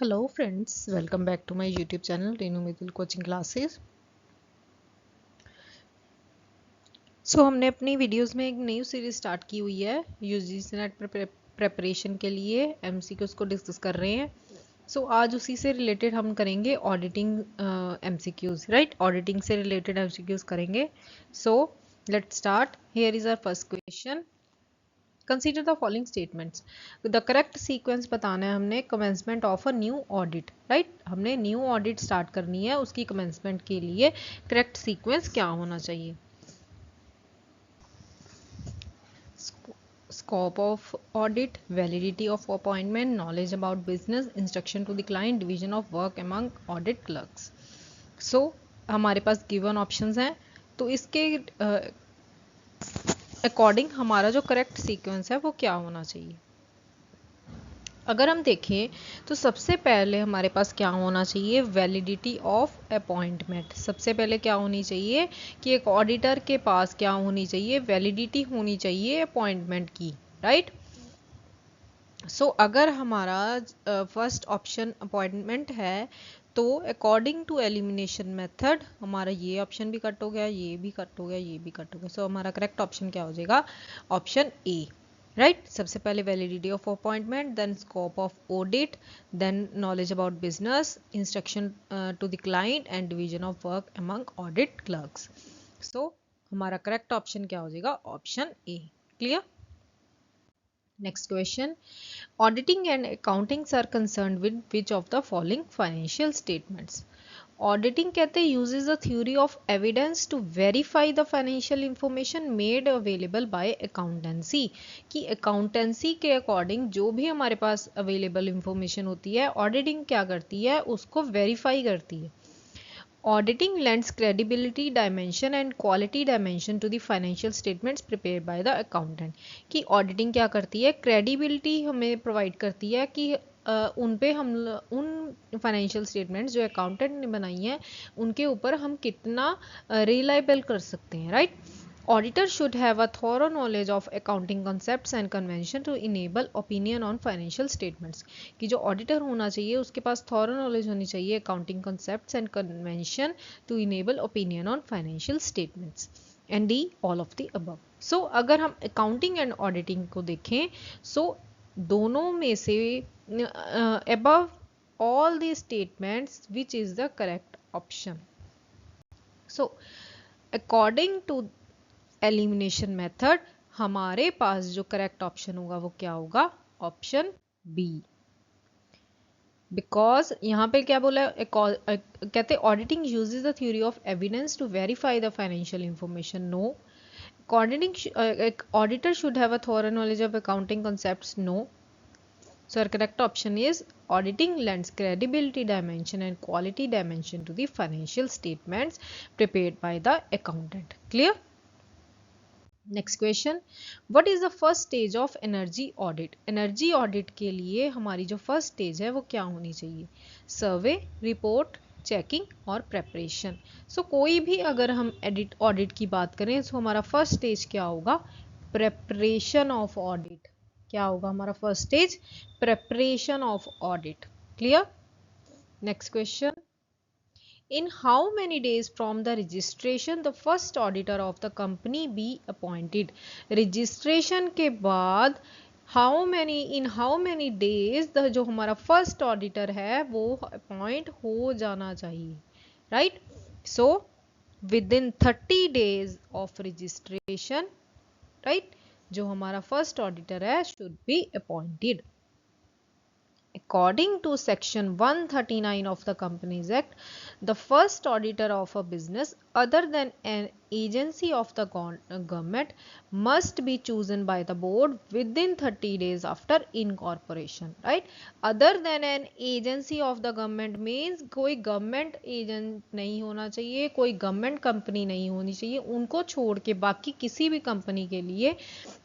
Hello friends, welcome back to my YouTube channel Renu Mithil Coaching Classes। हमने अपनी videos में एक new series start की हुई है यूजीसी नेट प्रिपरेशन के लिए एमसीक्यूज को डिस्कस कर रहे हैं। आज उसी से रिलेटेड हम करेंगे ऑडिटिंग एमसीक्यूज, राइट। ऑडिटिंग से रिलेटेड एमसीक्यूज करेंगे। Let's start. Here is our first question. Consider the following statements. The correct sequence बताना है हमने commencement of a new audit, right. हमने न्यू ऑडिट स्टार्ट करनी है, उसकी कमेंसमेंट के लिए करेक्ट सीक्वेंस क्या होना चाहिए। Scope of audit, validity of appointment, knowledge about business, instruction to the client, division of work among audit clerks. हमारे पास गिवन ऑप्शंस हैं, तो इसके अकॉर्डिंग हमारा जो करेक्ट सीक्वेंस है वो क्या होना चाहिए। अगर हम देखें तो सबसे पहले हमारे पास क्या होना चाहिए, वैलिडिटी ऑफ अपॉइंटमेंट। सबसे पहले क्या होनी चाहिए कि एक ऑडिटर के पास क्या होनी चाहिए, वैलिडिटी होनी चाहिए अपॉइंटमेंट की, राइट। अगर हमारा फर्स्ट ऑप्शन अपॉइंटमेंट है तो अकॉर्डिंग टू एलिमिनेशन मेथड हमारा ये ऑप्शन भी कट हो गया, ये भी कट हो गया, ये भी कट हो गया। हमारा करेक्ट ऑप्शन क्या हो जाएगा, ऑप्शन ए, राइट। सबसे पहले validity of appointment, then scope of audit, then knowledge about business, instruction to the client and division of work among audit clerks. हमारा करेक्ट ऑप्शन क्या हो जाएगा, option A. Clear. Next question. Auditing and accounting are concerned with which of the following financial statements? Auditing कहते हैं uses the theory of evidence to verify the financial information made available by accountancy, कि accountancy के according जो भी हमारे पास available information होती है, auditing क्या करती है, उसको verify करती है। Auditing lends credibility dimension and quality dimension to the financial statements prepared by the accountant, कि auditing क्या करती है, credibility हमें provide करती है कि उन पे हम उन फाइनेंशियल स्टेटमेंट्स जो अकाउंटेंट ने बनाई हैं उनके ऊपर हम कितना रिलायबल कर सकते हैं, right. Auditor should have a thorough knowledge of accounting concepts and convention to enable opinion on financial statements, कि जो ऑडिटर होना चाहिए उसके पास थॉरो नॉलेज होनी चाहिए accounting concepts and convention to enable opinion on financial statements and D all of the above. अगर हम accounting and auditing को देखें दोनों में से above all the statements which is the correct option. According to elimination method हमारे पास जो करेक्ट ऑप्शन होगा वो क्या होगा, ऑप्शन बी। बिकॉज यहां पे क्या बोला है, कहते auditing uses the theory of evidence to verify the financial information. No. Auditor should have a thorough knowledge of accounting concepts. No. So our correct option is auditing lends credibility dimension and quality dimension to the financial statements prepared by the accountant. Clear? Next question. What is the first stage of energy audit. Energy audit के लिए हमारी जो first stage है वो क्या होनी चाहिए, सर्वे, report, checking और प्रेपरेशन। कोई भी अगर हम ऑडिट की बात करें तो हमारा फर्स्ट स्टेज क्या होगा, प्रेपरेशन ऑफ ऑडिट। क्या होगा हमारा first stage, preparation of audit. Clear. Next question. In how many days from the registration the first auditor of the company be appointed? Registration के बाद in how many days the जो हमारा first auditor है वो appoint हो जाना चाहिए, right? Within 30 days of registration, right? जो हमारा first auditor है should be appointed. According to section 139 of the Companies Act, the first auditor of a business other than an agency of the government must be chosen by the board within 30 days after incorporation, right? Other than an agency of the government means कोई government agent नहीं होना चाहिए, कोई government company नहीं होनी चाहिए, उनको छोड़ के बाकी किसी भी company के लिए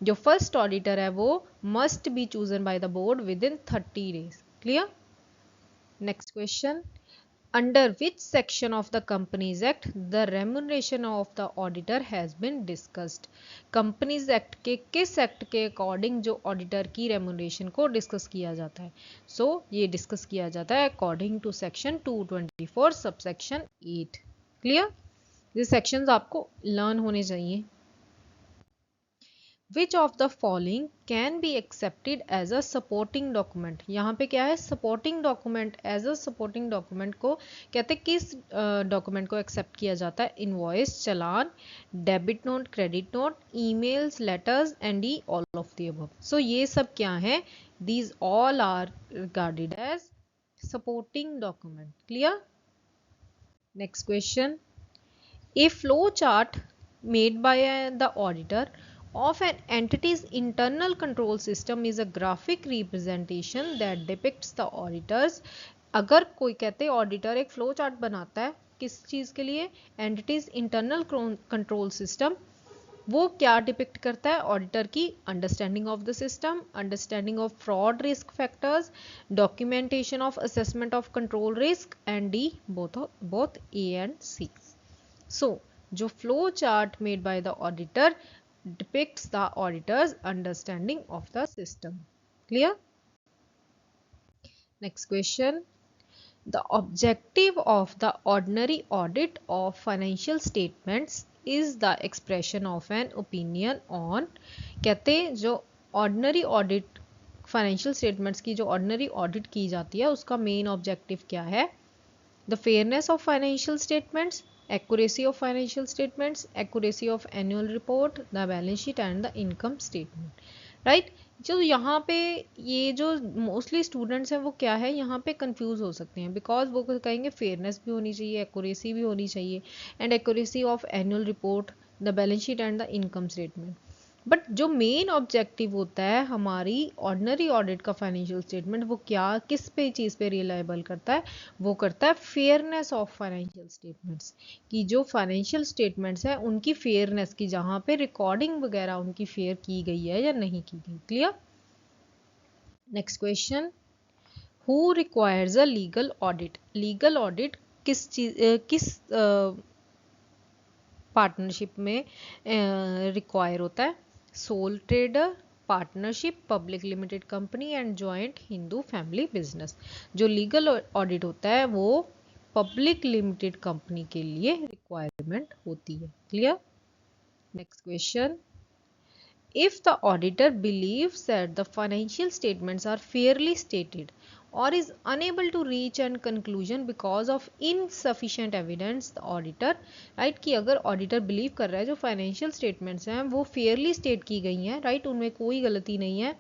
जो फर्स्ट ऑडिटर है वो must be chosen by the board with in 30 days। Clear. Next question. under which section of the Companies Act the remuneration of the auditor has been discussed. Companies Act के किस act के according जो auditor की remuneration को discuss किया जाता है? ये डिस्कस किया जाता है according to section 224 subsection 8. Clear? ये सेक्शंस आपको लर्न होने चाहिए. Which of the following can be accepted as a supporting document? यहाँ पे क्या है? supporting document. as a supporting document को कहते हैं किस डॉक्यूमेंट को एक्सेप्ट किया जाता है? Invoice, challan, debit note, credit note, emails, letters and all of the above. So ये सब क्या है? these all are regarded as supporting document. clear? Next question. A flow chart made by the auditor of an entity's internal control system is a graphic representation that depicts the auditors. अगर कोई कहते हैं auditor एक flow chart बनाता है किस चीज़ के लिए? Entity's internal control system. वो क्या डिपिक्ट करता है? ऑडिटर की understanding of the system, understanding of fraud risk factors, documentation of assessment of control risk and D both A and C. So जो flow chart made by the auditor depicts the auditor's understanding of the system. Clear? Next question. The objective of the ordinary audit of financial statements is the expression of an opinion on. कहते जो ordinary audit financial statements की जो ordinary audit की जाती है उसका main objective क्या है? The fairness of financial statements, accuracy of financial statements, accuracy of annual report, the balance sheet and the income statement. Right? जो यहाँ पे ये जो मोस्टली स्टूडेंट्स हैं वो क्या है यहाँ पे कंफ्यूज हो सकते हैं बिकॉज वो कहेंगे फेयरनेस भी होनी चाहिए, एक्यूरेसी भी होनी चाहिए and accuracy of annual report, the balance sheet and the income statement. But जो मेन ऑब्जेक्टिव होता है हमारी ऑर्डिनरी ऑडिट का फाइनेंशियल स्टेटमेंट वो क्या किस पे चीज़ पे रिलायबल करता है? वो करता है फेयरनेस ऑफ फाइनेंशियल स्टेटमेंट्स कि जो फाइनेंशियल स्टेटमेंट्स हैं उनकी फेयरनेस की जहाँ पे रिकॉर्डिंग वगैरह उनकी फेयर की गई है या नहीं की गई. Clear? Next question. Who requires a legal audit? Legal audit किस पार्टनरशिप में रिक्वायर होता है? Soul trader, partnership, public limited company and joint Hindu family business. जो लीगल ऑडिट होता है वो पब्लिक लिमिटेड कंपनी के लिए रिक्वायरमेंट होती है. Clear? Next question. If the auditor believes that the financial statements are fairly stated or is unable to reach a conclusion because of insufficient evidence, the auditor, right, कि अगर auditor believe कर रहा है जो financial statements हैं वो fairly state की गई हैं, right, उनमें कोई गलती नहीं है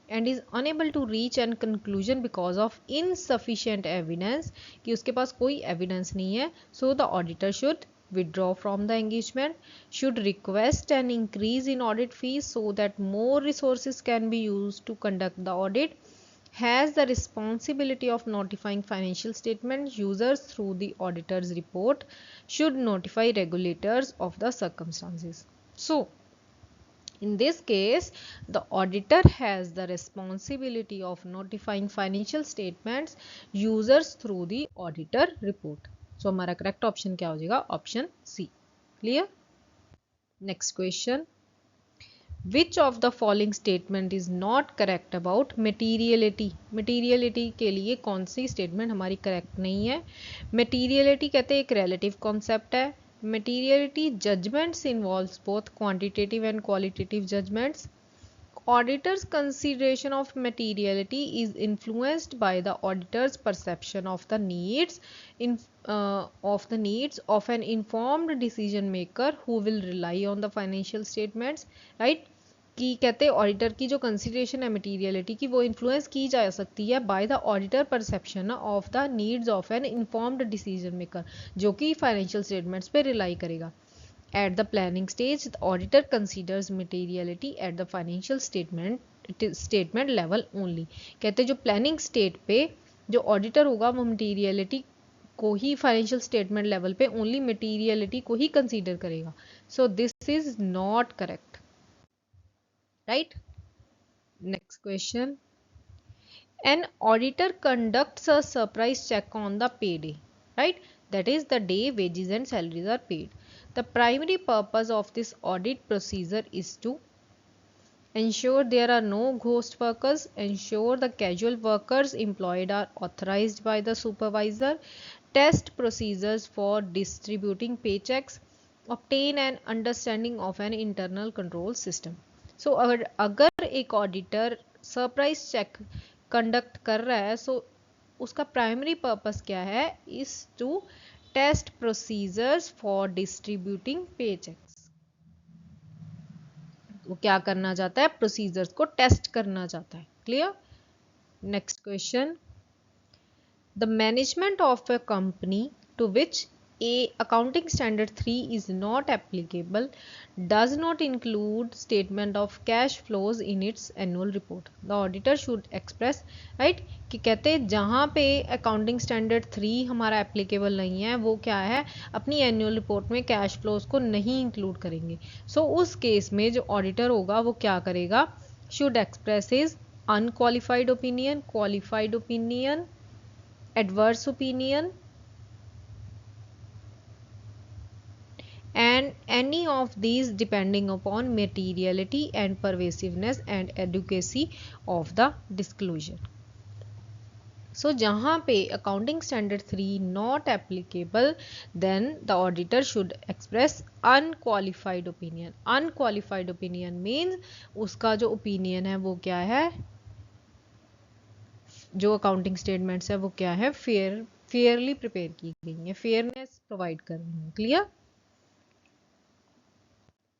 and is unable to reach a conclusion because of insufficient evidence, कि उसके पास कोई evidence नहीं है, so the auditor should withdraw from the engagement, should request an increase in audit fees so that more resources can be used to conduct the audit, has the responsibility of notifying financial statement users through the auditor's report, should notify regulators of the circumstances. So in this case the auditor has the responsibility of notifying financial statements users through the auditor report. सो हमारा correct option क्या हो जाएगा? Option C. Clear? Next question. Which of the following statement is not correct about materiality? Materiality के लिए कौन सी statement हमारी correct नहीं है? मटीरियलिटी कहते हैं एक रिलेटिव कॉन्सेप्ट है. Materiality judgements involves both quantitative and qualitative judgements. Auditor's consideration of materiality is influenced by the auditor's perception of the needs of an informed decision maker who will rely on the financial statements. right? कि कहते हैं auditor की जो consideration है materiality की वो influence की जा सकती है bye the auditor perception of the needs of N informed decision maker जो कि फाइनेंशियल स्टेटमेंट्स पे रिलाई करेगा. At the planning stage, the auditor considers materiality at the financial statement level only. कहते हैं जो प्लानिंग स्टेट पे जो auditor होगा वो मटीरियलिटी को ही फाइनेंशियल स्टेटमेंट लेवल पे ओनली मटीरियलिटी को ही कंसीडर करेगा. सो this is not correct. Right? Next question. An auditor conducts a surprise check on the payday. right? That is the day wages and salaries are paid. The primary purpose of this audit procedure is to ensure there are no ghost workers, ensure the casual workers employed are authorized by the supervisor, test procedures for distributing paychecks, obtain an understanding of an internal control system. So अगर एक auditor surprise check conduct कर रहा है, सो उसका primary purpose क्या है, is to test procedures for distributing paychecks. वो क्या करना चाहता है, प्रोसीजर्स को टेस्ट करना चाहता है. Clear. Next question. The management of a company to which a accounting standard 3 is not applicable does not include statement of cash flows in its annual report. The auditor should express, right, कि कहते हैं जहाँ पे accounting standard 3 हमारा applicable नहीं है, वो क्या है, अपनी एनुअल रिपोर्ट में कैश फ्लोज को नहीं इंक्लूड करेंगे. सो उस केस में जो ऑडिटर होगा वो क्या करेगा, should express his unqualified opinion, qualified opinion, adverse opinion, and any of these depending upon materiality and pervasiveness and adequacy of the disclosure. So जहाँ पे accounting standard 3 not applicable, then the auditor should express unqualified opinion. Unqualified opinion means उसका जो opinion है वो क्या है, जो accounting statements है वो क्या है, fairly prepare की गई है, fairness provide कर रही है. Clear?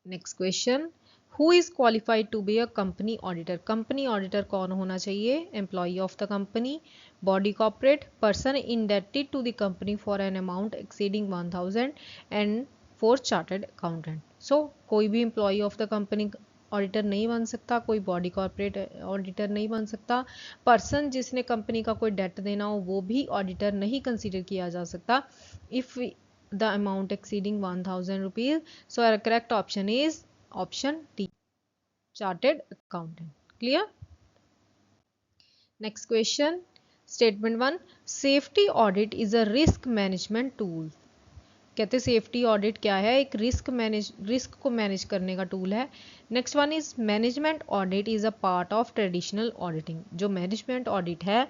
Next question. Who is qualified to be a company auditor. Company auditor कौन होना चाहिए, employee of the company, body corporate, person indebted to the company for an amount exceeding 1000 and for chartered accountant. So कोई भी employee of the company auditor नहीं बन सकता, कोई body corporate auditor नहीं बन सकता, पर्सन जिसने कंपनी का कोई डेट देना हो वो भी ऑडिटर नहीं कंसीडर किया जा सकता if the amount exceeding 1000 rupees. So our correct option is option D, chartered accountant. Clear? Next question. Statement 1. Safety audit is a risk management tool. कहते सेफ्टी ऑडिट क्या है, एक रिस्क को मैनेज करने का टूल है. Next one is management audit is a part of traditional auditing. जो management audit है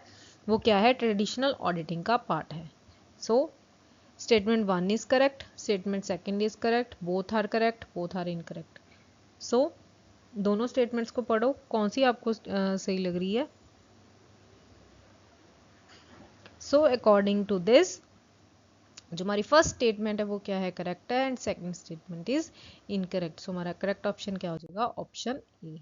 वो क्या है, ट्रेडिशनल ऑडिटिंग का पार्ट है. सो Statement 1 is correct, statement 2 is correct, both are correct, both are incorrect. So दोनों statements को पढ़ो, कौन सी आपको सही लग रही है. So according to this, जो हमारी फर्स्ट स्टेटमेंट है वो क्या है, करेक्ट है, and second statement is incorrect. So हमारा करेक्ट ऑप्शन क्या हो जाएगा, option A.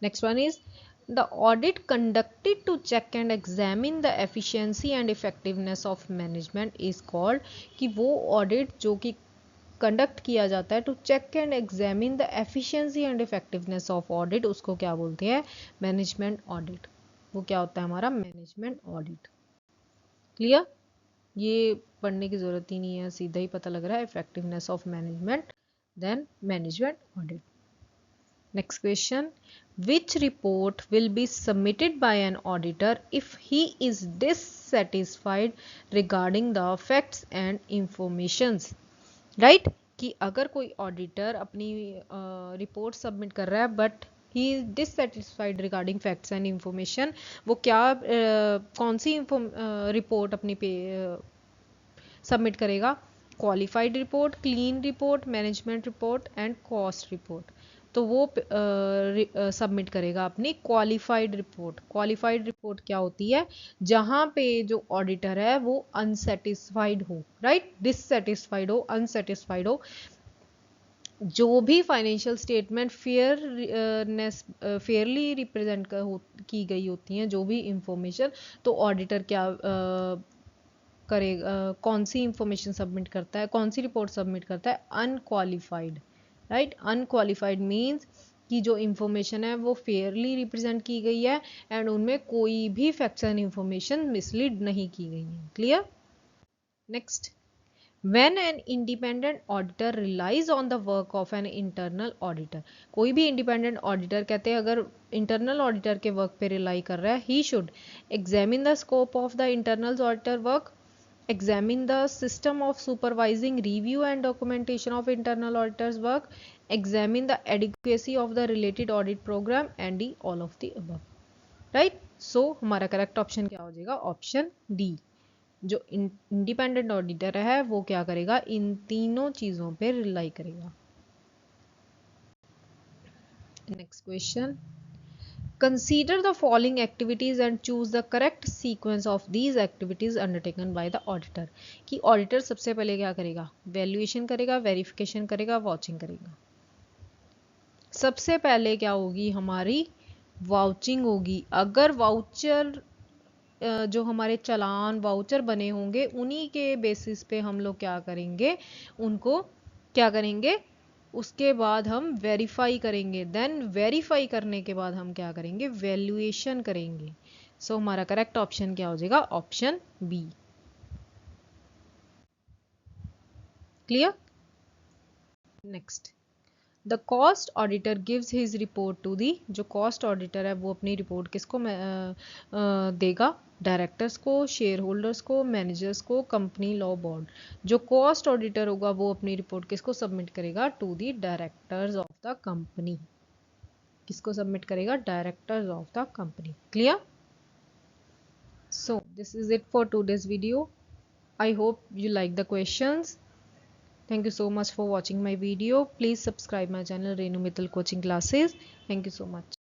Next one is The audit conducted to check and examine the efficiency and effectiveness of management is called, कि वो audit जो कि कंडक्ट किया जाता है to check and examine the efficiency and effectiveness of audit, उसको क्या बोलते हैं, मैनेजमेंट ऑडिट. वो क्या होता है हमारा, मैनेजमेंट ऑडिट. क्लियर. ये पढ़ने की जरूरत ही नहीं है, सीधा ही पता लग रहा है, effectiveness of management, then management audit. Next question. Which report will be submitted by an auditor if he is dissatisfied regarding the facts and informations? Right? कि अगर कोई ऑडिटर अपनी रिपोर्ट सबमिट कर रहा है but he is dissatisfied regarding facts and information, वो क्या कौन सी रिपोर्ट अपनी पे सबमिट करेगा, qualified report, clean report, management report and cost report. तो वो सबमिट करेगा अपनी क्वालिफाइड रिपोर्ट. क्वालिफाइड रिपोर्ट क्या होती है, जहां पे जो ऑडिटर है वो अनसेटिस्फाइड हो, राइट, डिससेटिस्फाइड हो, अनसेटिस्फाइड हो. जो भी फाइनेंशियल स्टेटमेंट फेयरली रिप्रेजेंट की गई होती हैं, जो भी इंफॉर्मेशन, तो ऑडिटर क्या करेगा, कौन सी इंफॉर्मेशन सबमिट करता है, कौन सी रिपोर्ट सबमिट करता है, अनक्वालिफाइड. राइट, अनक्वालिफाइड मीन्स कि जो इंफॉर्मेशन है वो फेयरली रिप्रेजेंट की गई है एंड उनमें कोई भी फैक्ट्स एंड इंफॉर्मेशन मिसलीड नहीं की गई है. Clear. Next. When an independent auditor relies on the work of an internal auditor, कोई भी independent auditor कहते हैं अगर internal auditor के work पे rely कर रहा है, he should examine the scope of the internal auditor work, examine the system of supervising review and documentation of internal auditors work, examine the adequacy of the related audit program and the all of the above. Right, so हमारा correct option क्या हो जाएगा? Option D. जो independent auditor है वो क्या करेगा? इन तीनों चीजों पे रिलाई करेगा। Next question, consider the following activities and choose the correct sequence of these activities undertaken by the auditor. कि ऑडिटर सबसे पहले क्या करेगा? वैल्यूएशन करेगा, वेरिफिकेशन करेगा, वॉचिंग करेगा। सबसे पहले क्या होगी? हमारी वाउचिंग होगी। अगर वाउचर जो हमारे चालान वाउचर बने होंगे उन्हीं के बेसिस पे हम लोग क्या करेंगे? उनको क्या करेंगे? उसके बाद हम वेरीफाई करेंगे। देन वेरीफाई करने के बाद हम क्या करेंगे? वैल्यूएशन करेंगे। सो हमारा करेक्ट ऑप्शन क्या हो जाएगा? Option B. Clear? Next, the cost auditor gives his report to the. जो कॉस्ट ऑडिटर है वो अपनी रिपोर्ट किसको देगा? डायरेक्टर्स को, शेयर होल्डर्स को, मैनेजर्स को, कंपनी लॉ बोर्ड। जो कॉस्ट ऑडिटर होगा वो अपनी रिपोर्ट किसको सबमिट करेगा? To the directors of the company. किसको सबमिट करेगा? Directors of the company. Clear? So this is it for today's video. I hope you like the questions. Thank you so much for watching my video. Please subscribe my channel Renu Mittal Coaching Classes. Thank you so much.